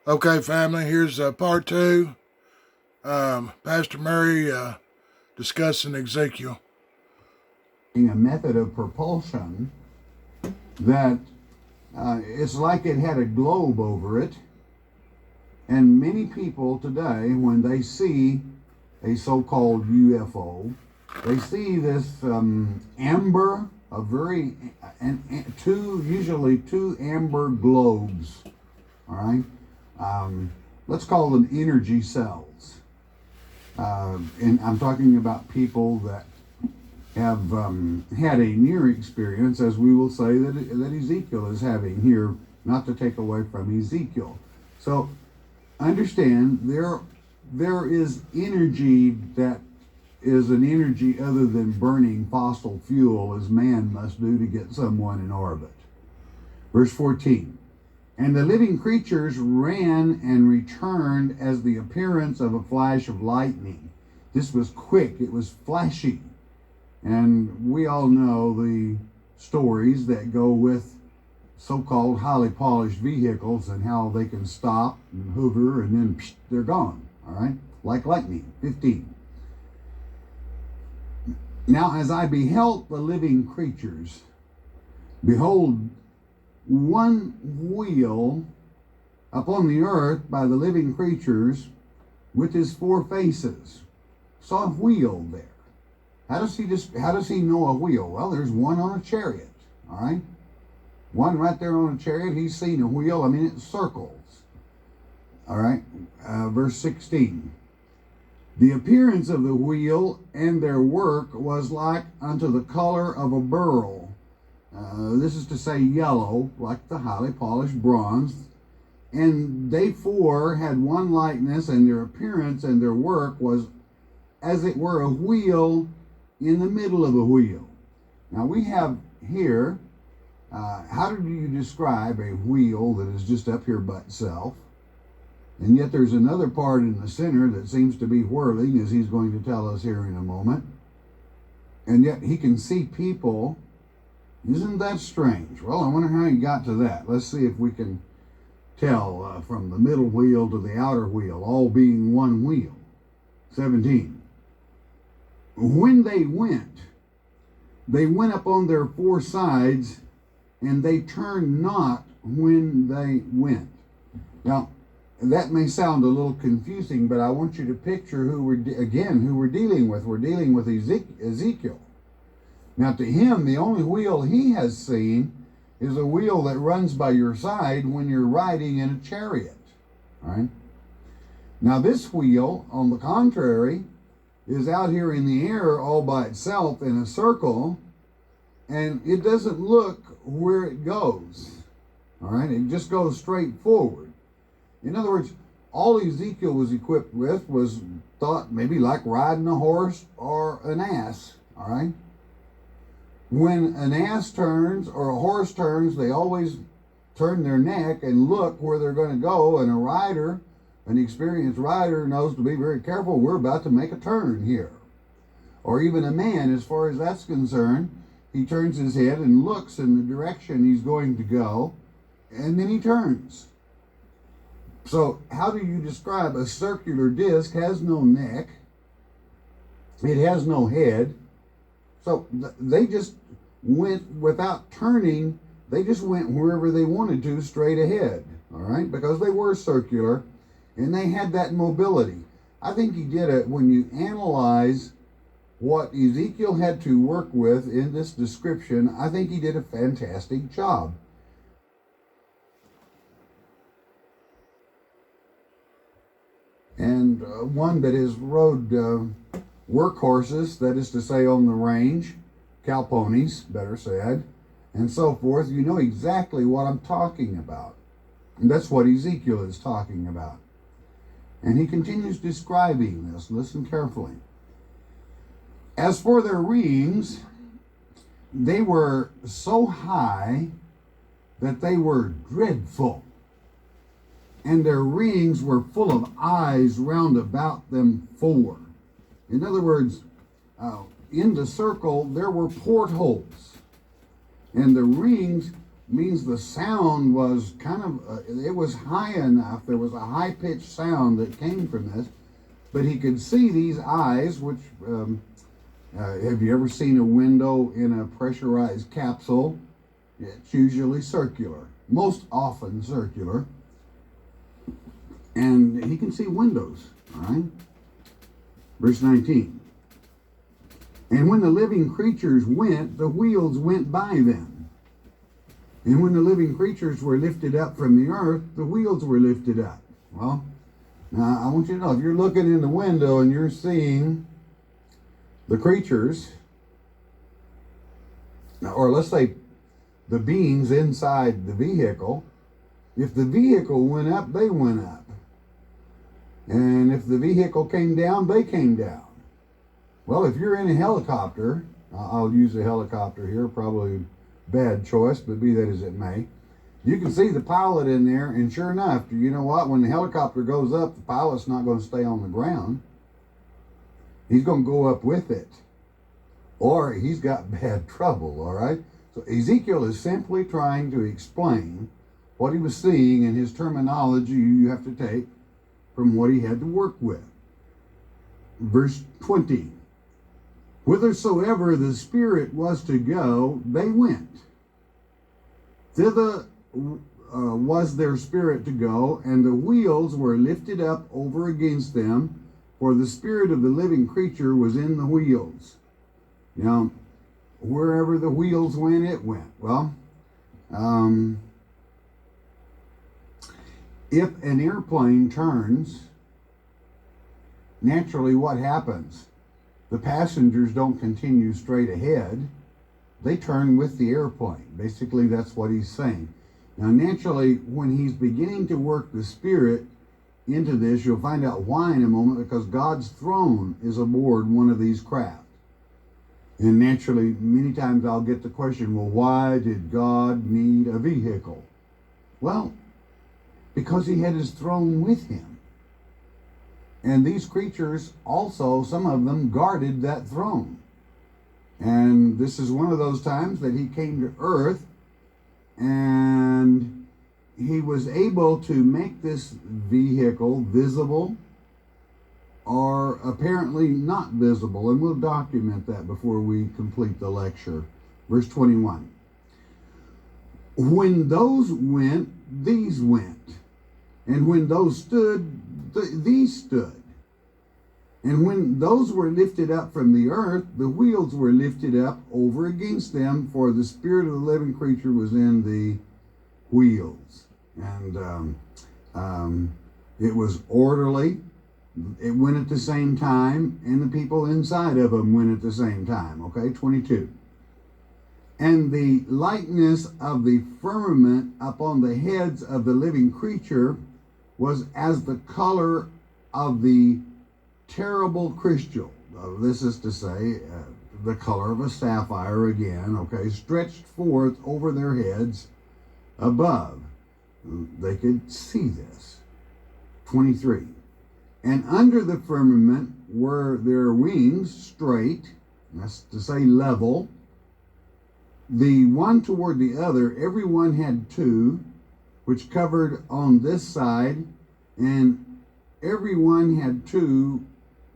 Okay, family, here's part two. Pastor Murray discussing Ezekiel. A method of propulsion that it's like it had a globe over it. And many people today, when they see a so-called UFO, they see this amber, usually two amber globes. All right, let's call them energy cells. And I'm talking about people that have had a near experience, as we will say that Ezekiel is having here, not to take away from Ezekiel. So understand there is energy that is an energy other than burning fossil fuel, as man must do to get someone in orbit. Verse 14. And the living creatures ran and returned as the appearance of a flash of lightning. This was quick, it was flashy. And we all know the stories that go with so-called highly polished vehicles and how they can stop and hover and then they're gone, all right? Like lightning. 15. Now as I beheld the living creatures, behold, one wheel upon the earth by the living creatures with his four faces. Saw a wheel there. How does he know a wheel? Well, there's one on a chariot, all right? One right there on a chariot, he's seen a wheel. I mean, it circles. All right, verse 16. The appearance of the wheel and their work was like unto the color of a beryl. This is to say yellow, like the highly polished bronze. And they four had one likeness, and their appearance and their work was as it were a wheel in the middle of a wheel. Now we have here, how do you describe a wheel that is just up here by itself? And yet there's another part in the center that seems to be whirling, as he's going to tell us here in a moment. And yet he can see people. Isn't that strange? Well, I wonder how he got to that. Let's see if we can tell from the middle wheel to the outer wheel, all being one wheel. 17. When they went up on their four sides, and they turned not when they went. Now, that may sound a little confusing, but I want you to picture who we're dealing with. We're dealing with Ezekiel. Now, to him, the only wheel he has seen is a wheel that runs by your side when you're riding in a chariot. All right? Now, this wheel, on the contrary, is out here in the air all by itself in a circle, and it doesn't look where it goes. All right? It just goes straight forward. In other words, all Ezekiel was equipped with was thought maybe like riding a horse or an ass. All right? When an ass turns or a horse turns, they always turn their neck and look where they're going to go. And a rider, an experienced rider, knows to be very careful. We're about to make a turn here. Or even a man, as far as that's concerned, he turns his head and looks in the direction he's going to go, and then he turns. So how do you describe a circular disc? Has no neck. It has no head. So they just went without turning. They just went wherever they wanted to, straight ahead. All right? Because they were circular and they had that mobility. I think he did it when you analyze what Ezekiel had to work with in this description. I think he did a fantastic job. And one that has rode workhorses, that is to say on the range, cow ponies, better said, and so forth, you know exactly what I'm talking about. And that's what Ezekiel is talking about. And he continues describing this. Listen carefully. As for their wings, they were so high that they were dreadful. And their rings were full of eyes round about them four. In other words, in the circle there were portholes. And the rings means the sound was kind of, it was high enough. There was a high-pitched sound that came from this. But he could see these eyes, which, have you ever seen a window in a pressurized capsule? It's usually circular, most often circular. And he can see windows, all right? Verse 19. And when the living creatures went, the wheels went by them. And when the living creatures were lifted up from the earth, the wheels were lifted up. Well, now I want you to know, if you're looking in the window and you're seeing the creatures, or let's say the beings inside the vehicle, if the vehicle went up, they went up. And if the vehicle came down, they came down. Well, if you're in a helicopter, I'll use a helicopter here, probably bad choice, but be that as it may. You can see the pilot in there, and sure enough, you know what? When the helicopter goes up, the pilot's not going to stay on the ground. He's going to go up with it. Or he's got bad trouble, all right? So Ezekiel is simply trying to explain what he was seeing, and his terminology you have to take from what he had to work with. Verse 20. Whithersoever the Spirit was to go, they went. Thither was their spirit to go, and the wheels were lifted up over against them, for the spirit of the living creature was in the wheels. Now, wherever the wheels went, it went. Well, if an airplane turns, naturally what happens? The passengers don't continue straight ahead. They turn with the airplane. Basically, that's what he's saying. Now, naturally, when he's beginning to work the Spirit into this, you'll find out why in a moment, because God's throne is aboard one of these craft. And naturally, many times I'll get the question, well, why did God need a vehicle? Well, because he had his throne with him. And these creatures also, some of them, guarded that throne. And this is one of those times that he came to earth and he was able to make this vehicle visible or apparently not visible. And we'll document that before we complete the lecture. Verse 21. When those went, these went. And when those stood, these stood. And when those were lifted up from the earth, the wheels were lifted up over against them, for the spirit of the living creature was in the wheels. And it was orderly. It went at the same time, and the people inside of them went at the same time. Okay, 22. And the likeness of the firmament upon the heads of the living creature was as the color of the terrible crystal. This is to say, the color of a sapphire again, okay, stretched forth over their heads above. They could see this. 23. And under the firmament were their wings straight, that's to say level, the one toward the other. Every one had two, which covered on this side, and every one had two,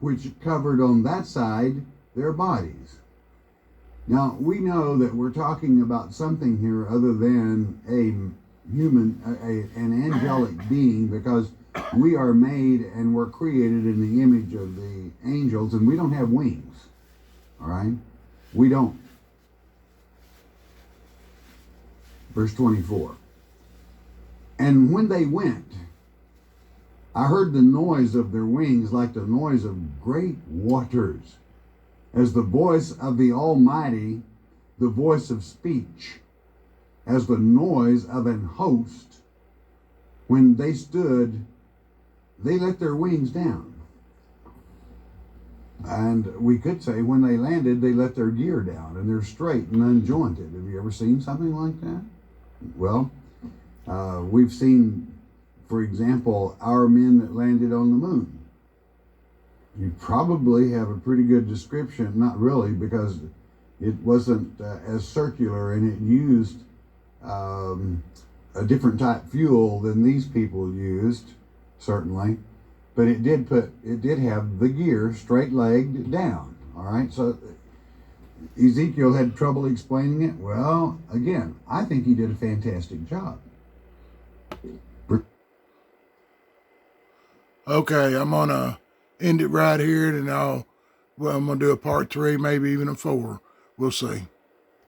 which covered on that side, their bodies. Now, we know that we're talking about something here other than a human, an angelic being, because we are made and we're created in the image of the angels, and we don't have wings. All right? We don't. Verse 24. And when they went, I heard the noise of their wings like the noise of great waters, as the voice of the Almighty, the voice of speech, as the noise of an host. When they stood, they let their wings down. And we could say when they landed, they let their gear down, and they're straight and unjointed. Have you ever seen something like that? Well, we've seen, for example, our men that landed on the moon. You probably have a pretty good description, not really, because it wasn't as circular, and it used a different type fuel than these people used, certainly, but it did have the gear straight legged down. All right, so Ezekiel had trouble explaining it. Well, again, I think he did a fantastic job. Okay, I'm gonna end it right here, and I'm gonna do a part 3, maybe even a 4. We'll see.